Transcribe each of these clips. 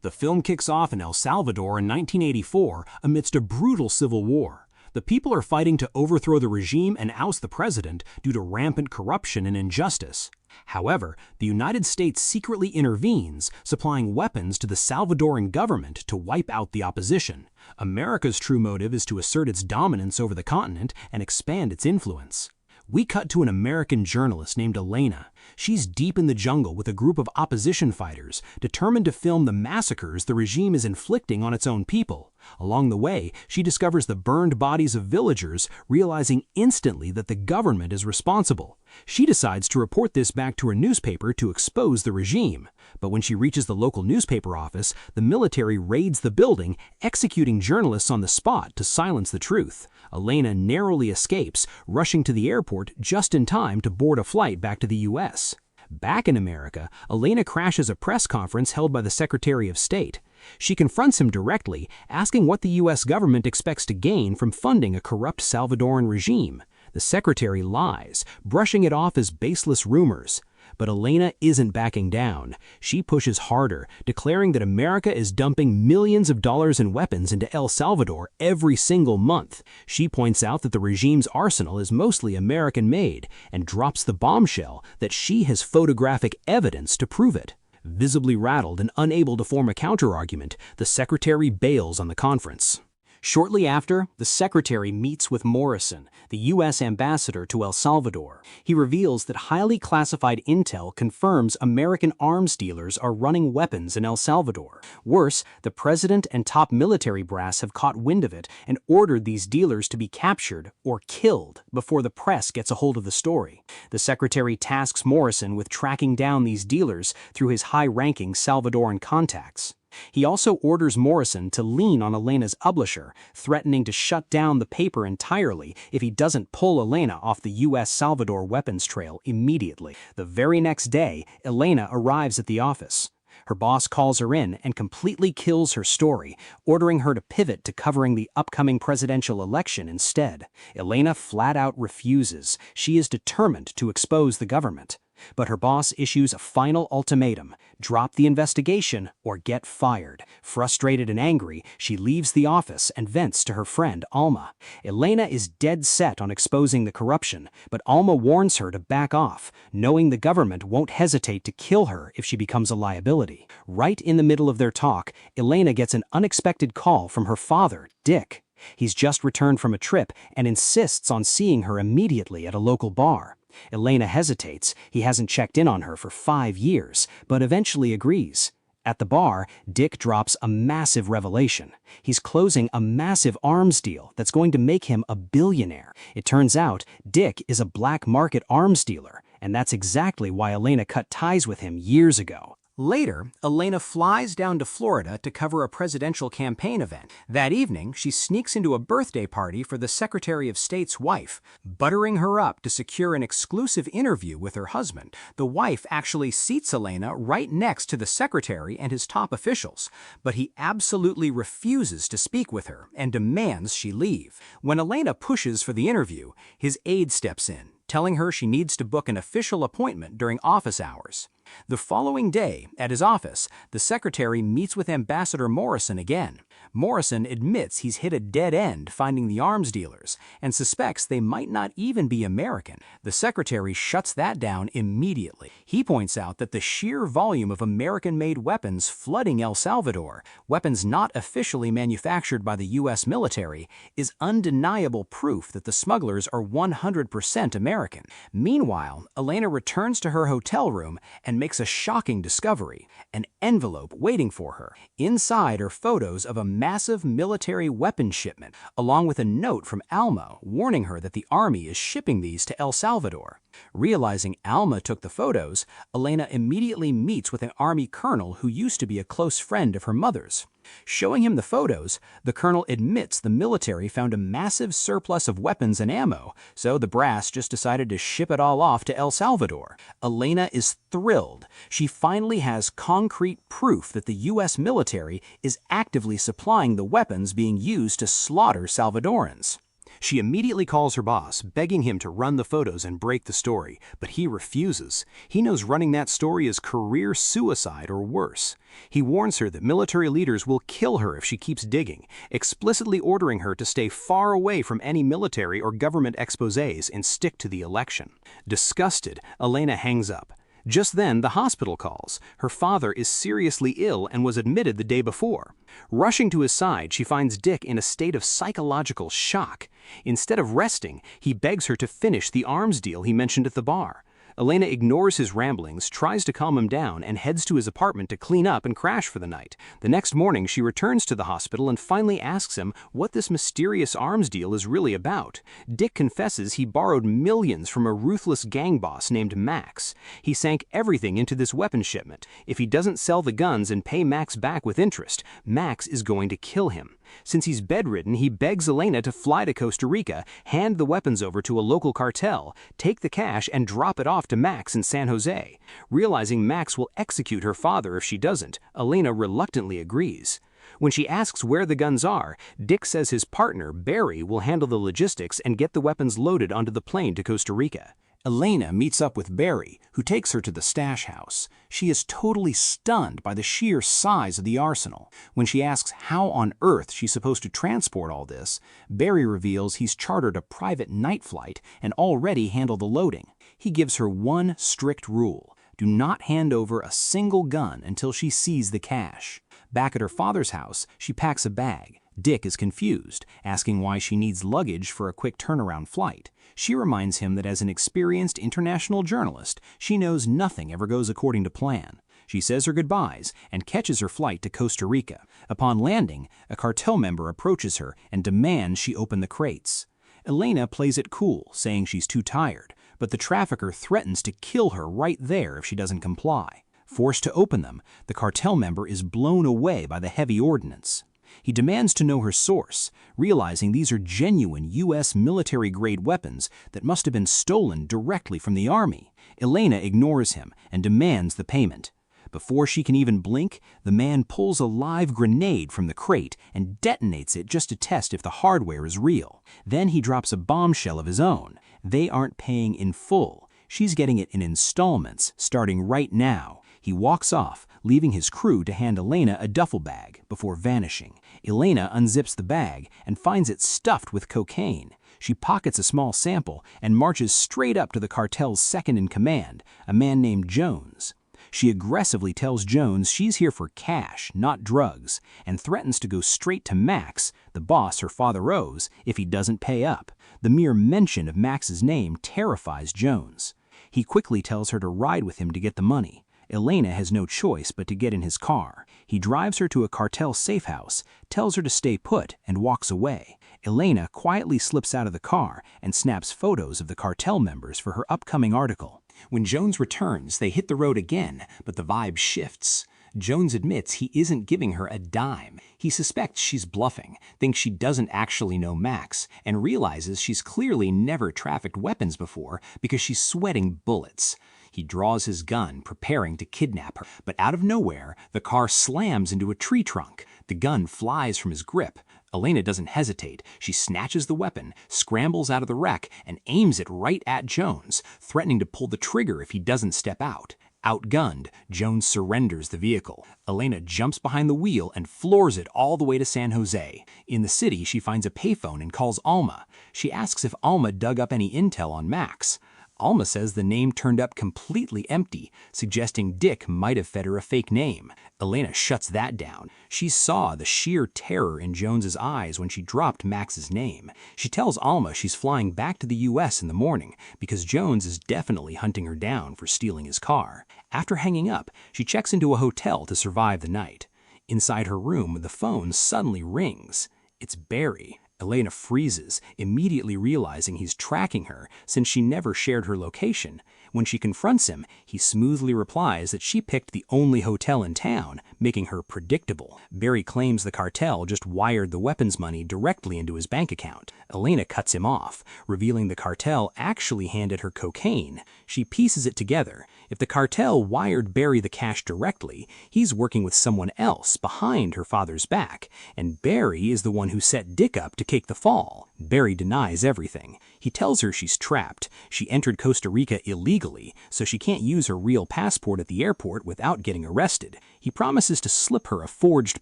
The film kicks off in El Salvador in 1984 amidst a brutal civil war. The people are fighting to overthrow the regime and oust the president due to rampant corruption and injustice. However, the United States secretly intervenes, supplying weapons to the Salvadoran government to wipe out the opposition. America's true motive is to assert its dominance over the continent and expand its influence. We cut to an American journalist named Elena. She's deep in the jungle with a group of opposition fighters, determined to film the massacres the regime is inflicting on its own people. Along the way, she discovers the burned bodies of villagers, realizing instantly that the government is responsible. She decides to report this back to her newspaper to expose the regime. But when she reaches the local newspaper office, the military raids the building, executing journalists on the spot to silence the truth. Elena narrowly escapes, rushing to the airport just in time to board a flight back to the U.S. Back in America, Elena crashes a press conference held by the Secretary of State. She confronts him directly, asking what the U.S. government expects to gain from funding a corrupt Salvadoran regime. The secretary lies, brushing it off as baseless rumors. But Elena isn't backing down. She pushes harder, declaring that America is dumping millions of dollars in weapons into El Salvador every single month. She points out that the regime's arsenal is mostly American-made and drops the bombshell that she has photographic evidence to prove it. Visibly rattled and unable to form a counterargument, the secretary bails on the conference. Shortly after, the secretary meets with Morrison, the U.S. ambassador to El Salvador. He reveals that highly classified intel confirms American arms dealers are running weapons in El Salvador. Worse, the president and top military brass have caught wind of it and ordered these dealers to be captured or killed before the press gets a hold of the story. The secretary tasks Morrison with tracking down these dealers through his high-ranking Salvadoran contacts. He also orders Morrison to lean on Elena's publisher, threatening to shut down the paper entirely if he doesn't pull Elena off the U.S. Salvador weapons trail immediately. The very next day, Elena arrives at the office. Her boss calls her in and completely kills her story, ordering her to pivot to covering the upcoming presidential election instead. Elena flat out refuses. She is determined to expose the government. But her boss issues a final ultimatum: drop the investigation or get fired. Frustrated and angry, she leaves the office and vents to her friend Alma. Elena is dead set on exposing the corruption, but Alma warns her to back off, knowing the government won't hesitate to kill her if she becomes a liability. Right in the middle of their talk, Elena gets an unexpected call from her father, Dick. He's just returned from a trip and insists on seeing her immediately at a local bar. Elena hesitates. He hasn't checked in on her for 5 years, but eventually agrees. At the bar, Dick drops a massive revelation. He's closing a massive arms deal that's going to make him a billionaire. It turns out Dick is a black market arms dealer, and that's exactly why Elena cut ties with him years ago. Later, Elena flies down to Florida to cover a presidential campaign event. That evening, she sneaks into a birthday party for the Secretary of State's wife, buttering her up to secure an exclusive interview with her husband. The wife actually seats Elena right next to the secretary and his top officials, but he absolutely refuses to speak with her and demands she leave. When Elena pushes for the interview, his aide steps in, telling her she needs to book an official appointment during office hours. The following day, at his office, the secretary meets with Ambassador Morrison again. Morrison admits he's hit a dead end finding the arms dealers and suspects they might not even be American. The secretary shuts that down immediately. He points out that the sheer volume of American-made weapons flooding El Salvador, weapons not officially manufactured by the U.S. military, is undeniable proof that the smugglers are 100% American. Meanwhile, Elena returns to her hotel room and makes a shocking discovery: an envelope waiting for her. Inside are photos of a massive military weapons shipment, along with a note from Alma warning her that the army is shipping these to El Salvador. Realizing Alma took the photos, Elena immediately meets with an army colonel who used to be a close friend of her mother's. Showing him the photos, the colonel admits the military found a massive surplus of weapons and ammo, so the brass just decided to ship it all off to El Salvador. Elena is thrilled. She finally has concrete proof that the U.S. military is actively supplying the weapons being used to slaughter Salvadorans. She immediately calls her boss, begging him to run the photos and break the story, but he refuses. He knows running that story is career suicide or worse. He warns her that military leaders will kill her if she keeps digging, explicitly ordering her to stay far away from any military or government exposés and stick to the election. Disgusted, Elena hangs up. Just then, the hospital calls. Her father is seriously ill and was admitted the day before. Rushing to his side, she finds Dick in a state of psychological shock. Instead of resting, he begs her to finish the arms deal he mentioned at the bar. Elena ignores his ramblings, tries to calm him down, and heads to his apartment to clean up and crash for the night. The next morning, she returns to the hospital and finally asks him what this mysterious arms deal is really about. Dick confesses he borrowed millions from a ruthless gang boss named Max. He sank everything into this weapon shipment. If he doesn't sell the guns and pay Max back with interest, Max is going to kill him. Since he's bedridden, he begs Elena to fly to Costa Rica, hand the weapons over to a local cartel, take the cash, and drop it off to Max in San Jose. Realizing Max will execute her father if she doesn't, Elena reluctantly agrees. When she asks where the guns are, Dick says his partner, Barry, will handle the logistics and get the weapons loaded onto the plane to Costa Rica. Elena meets up with Barry, who takes her to the stash house. She is totally stunned by the sheer size of the arsenal. When she asks how on earth she's supposed to transport all this, Barry reveals he's chartered a private night flight and already handled the loading. He gives her one strict rule: do not hand over a single gun until she sees the cash. Back at her father's house, she packs a bag. Dick is confused, asking why she needs luggage for a quick turnaround flight. She reminds him that as an experienced international journalist, she knows nothing ever goes according to plan. She says her goodbyes and catches her flight to Costa Rica. Upon landing, a cartel member approaches her and demands she open the crates. Elena plays it cool, saying she's too tired, but the trafficker threatens to kill her right there if she doesn't comply. Forced to open them, the cartel member is blown away by the heavy ordnance. He demands to know her source, realizing these are genuine U.S. military-grade weapons that must have been stolen directly from the army. Elena ignores him and demands the payment. Before she can even blink, the man pulls a live grenade from the crate and detonates it just to test if the hardware is real. Then he drops a bombshell of his own. They aren't paying in full. She's getting it in installments, starting right now. He walks off, leaving his crew to hand Elena a duffel bag before vanishing. Elena unzips the bag and finds it stuffed with cocaine. She pockets a small sample and marches straight up to the cartel's second-in-command, a man named Jones. She aggressively tells Jones she's here for cash, not drugs, and threatens to go straight to Max, the boss her father owes, if he doesn't pay up. The mere mention of Max's name terrifies Jones. He quickly tells her to ride with him to get the money. Elena has no choice but to get in his car. He drives her to a cartel safe house, tells her to stay put, and walks away. Elena quietly slips out of the car and snaps photos of the cartel members for her upcoming article. When Jones returns, they hit the road again, but the vibe shifts. Jones admits he isn't giving her a dime. He suspects she's bluffing, thinks she doesn't actually know Max, and realizes she's clearly never trafficked weapons before because she's sweating bullets. He draws his gun, preparing to kidnap her, but out of nowhere, the car slams into a tree trunk. The gun flies from his grip. Elena doesn't hesitate. She snatches the weapon, scrambles out of the wreck, and aims it right at Jones, threatening to pull the trigger if he doesn't step out. Outgunned, Jones surrenders the vehicle. Elena jumps behind the wheel and floors it all the way to San Jose. In the city, she finds a payphone and calls Alma. She asks if Alma dug up any intel on Max. Alma says the name turned up completely empty, suggesting Dick might have fed her a fake name. Elena shuts that down. She saw the sheer terror in Jones's eyes when she dropped Max's name. She tells Alma she's flying back to the U.S. in the morning because Jones is definitely hunting her down for stealing his car. After hanging up, she checks into a hotel to survive the night. Inside her room, the phone suddenly rings. It's Barry. Elena freezes, immediately realizing he's tracking her since she never shared her location. When she confronts him, he smoothly replies that she picked the only hotel in town, making her predictable. Barry claims the cartel just wired the weapons money directly into his bank account. Elena cuts him off, revealing the cartel actually handed her cocaine. She pieces it together. If the cartel wired Barry the cash directly, he's working with someone else behind her father's back, and Barry is the one who set Dick up to take the fall. Barry denies everything. He tells her she's trapped. She entered Costa Rica illegally, so she can't use her real passport at the airport without getting arrested. He promises to slip her a forged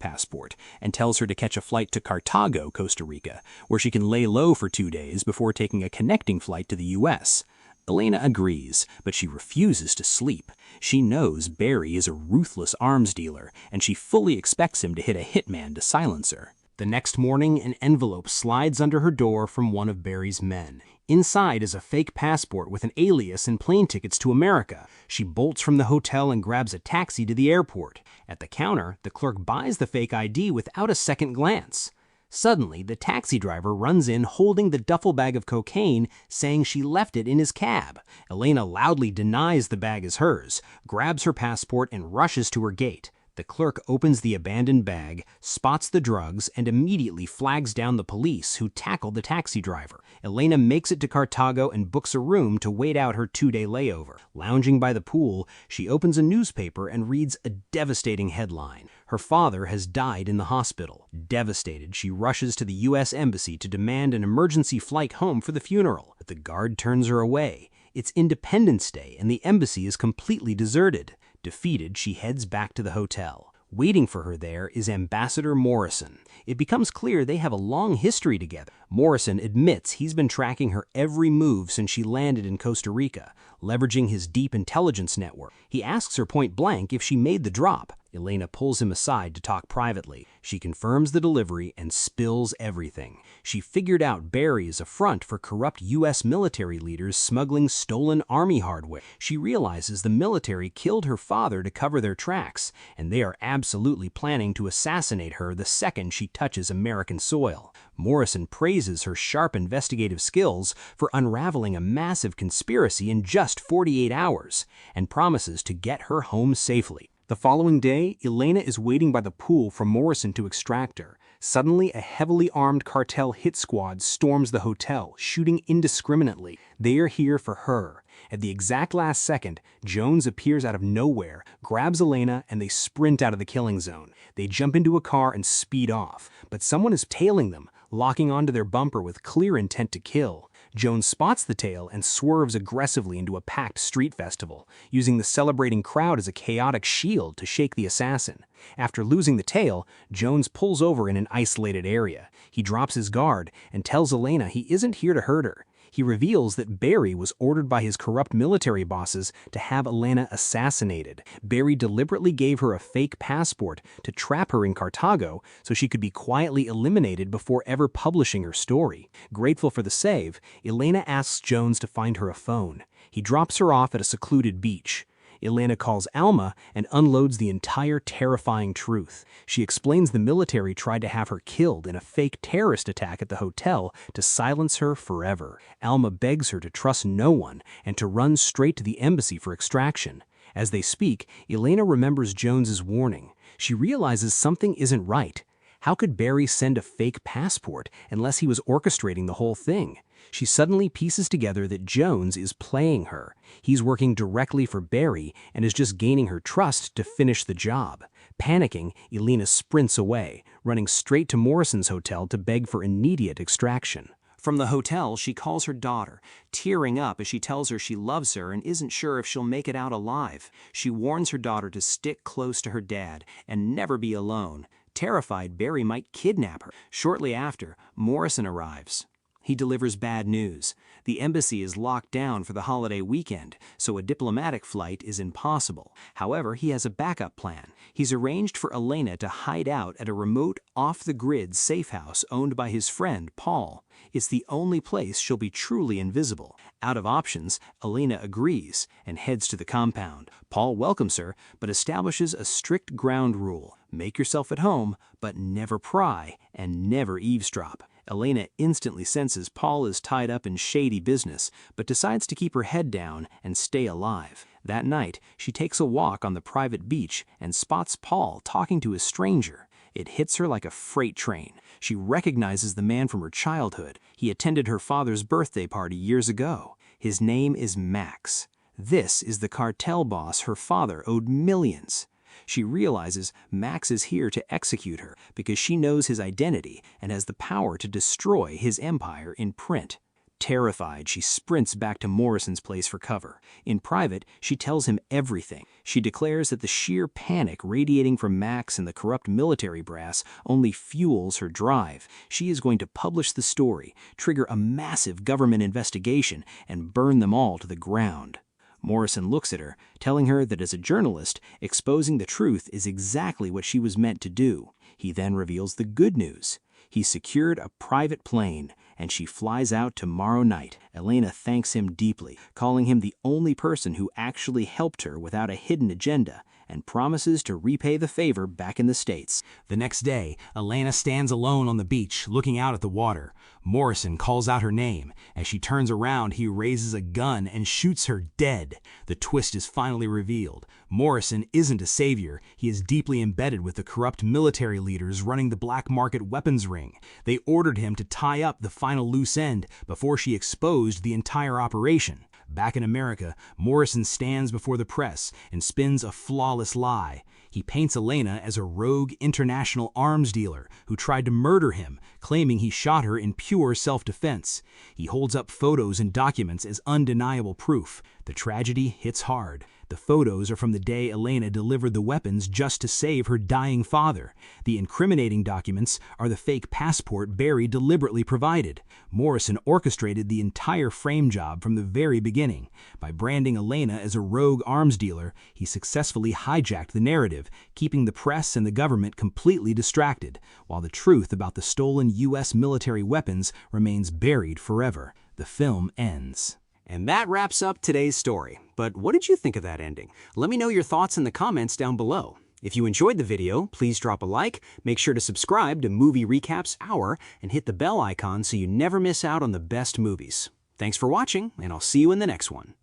passport and tells her to catch a flight to Cartago, Costa Rica, where she can lay low for 2 days before taking a connecting flight to the US. Elena agrees, but she refuses to sleep. She knows Barry is a ruthless arms dealer, and she fully expects him to hit a hitman to silence her. The next morning, an envelope slides under her door from one of Barry's men. Inside is a fake passport with an alias and plane tickets to America. She bolts from the hotel and grabs a taxi to the airport. At the counter, the clerk buys the fake ID without a second glance. Suddenly, the taxi driver runs in holding the duffel bag of cocaine, saying she left it in his cab. Elena loudly denies the bag is hers, grabs her passport, and rushes to her gate. The clerk opens the abandoned bag, spots the drugs, and immediately flags down the police, who tackle the taxi driver. Elena makes it to Cartago and books a room to wait out her 2-day layover. Lounging by the pool, she opens a newspaper and reads a devastating headline. Her father has died in the hospital. Devastated, she rushes to the U.S. Embassy to demand an emergency flight home for the funeral. But the guard turns her away. It's Independence Day, and the embassy is completely deserted. Defeated, she heads back to the hotel. Waiting for her there is Ambassador Morrison. It becomes clear they have a long history together. Morrison admits he's been tracking her every move since she landed in Costa Rica, leveraging his deep intelligence network. He asks her point blank if she made the drop. Elena pulls him aside to talk privately. She confirms the delivery and spills everything. She figured out Barry is a front for corrupt U.S. military leaders smuggling stolen army hardware. She realizes the military killed her father to cover their tracks, and they are absolutely planning to assassinate her the second she touches American soil. Morrison praises her sharp investigative skills for unraveling a massive conspiracy in just 48 hours, and promises to get her home safely. The following day, Elena is waiting by the pool for Morrison to extract her. Suddenly, a heavily armed cartel hit squad storms the hotel, shooting indiscriminately. They are here for her. At the exact last second, Jones appears out of nowhere, grabs Elena, and they sprint out of the killing zone. They jump into a car and speed off, but someone is tailing them, locking onto their bumper with clear intent to kill. Jones spots the tail and swerves aggressively into a packed street festival, using the celebrating crowd as a chaotic shield to shake the assassin. After losing the tail, Jones pulls over in an isolated area. He drops his guard and tells Elena he isn't here to hurt her. He reveals that Barry was ordered by his corrupt military bosses to have Elena assassinated. Barry deliberately gave her a fake passport to trap her in Cartago so she could be quietly eliminated before ever publishing her story. Grateful for the save, Elena asks Jones to find her a phone. He drops her off at a secluded beach. Elena calls Alma and unloads the entire terrifying truth. She explains the military tried to have her killed in a fake terrorist attack at the hotel to silence her forever. Alma begs her to trust no one and to run straight to the embassy for extraction. As they speak, Elena remembers Jones's warning. She realizes something isn't right. How could Barry send a fake passport unless he was orchestrating the whole thing? She suddenly pieces together that Jones is playing her. He's working directly for Barry and is just gaining her trust to finish the job. Panicking, Elena sprints away, running straight to Morrison's hotel to beg for immediate extraction. From the hotel, she calls her daughter, tearing up as she tells her she loves her and isn't sure if she'll make it out alive. She warns her daughter to stick close to her dad and never be alone. Terrified Barry might kidnap her. Shortly after, Morrison arrives. He delivers bad news. The embassy is locked down for the holiday weekend, so a diplomatic flight is impossible. However, he has a backup plan. He's arranged for Elena to hide out at a remote, off-the-grid safe house owned by his friend, Paul. It's the only place she'll be truly invisible. Out of options, Elena agrees and heads to the compound. Paul welcomes her, but establishes a strict ground rule. Make yourself at home, but never pry and never eavesdrop. Elena instantly senses Paul is tied up in shady business, but decides to keep her head down and stay alive. That night, she takes a walk on the private beach and spots Paul talking to a stranger. It hits her like a freight train. She recognizes the man from her childhood. He attended her father's birthday party years ago. His name is Max. This is the cartel boss her father owed millions. She realizes Max is here to execute her because she knows his identity and has the power to destroy his empire in print. Terrified, she sprints back to Morrison's place for cover. In private, she tells him everything. She declares that the sheer panic radiating from Max and the corrupt military brass only fuels her drive. She is going to publish the story, trigger a massive government investigation, and burn them all to the ground. Morrison looks at her, telling her that as a journalist, exposing the truth is exactly what she was meant to do. He then reveals the good news. He secured a private plane, and she flies out tomorrow night. Elena thanks him deeply, calling him the only person who actually helped her without a hidden agenda, and promises to repay the favor back in the States. The next day, Elena stands alone on the beach, looking out at the water. Morrison calls out her name. As she turns around, he raises a gun and shoots her dead. The twist is finally revealed. Morrison isn't a savior. He is deeply embedded with the corrupt military leaders running the black market weapons ring. They ordered him to tie up the final loose end before she exposed the entire operation. Back in America, Morrison stands before the press and spins a flawless lie. He paints Elena as a rogue international arms dealer who tried to murder him, claiming he shot her in pure self-defense. He holds up photos and documents as undeniable proof. The tragedy hits hard. The photos are from the day Elena delivered the weapons just to save her dying father. The incriminating documents are the fake passport Barry deliberately provided. Morrison orchestrated the entire frame job from the very beginning. By branding Elena as a rogue arms dealer, he successfully hijacked the narrative, keeping the press and the government completely distracted, while the truth about the stolen U.S. military weapons remains buried forever. The film ends. And that wraps up today's story. But what did you think of that ending? Let me know your thoughts in the comments down below. If you enjoyed the video, please drop a like, make sure to subscribe to Movie Recaps Hour, and hit the bell icon so you never miss out on the best movies. Thanks for watching, and I'll see you in the next one.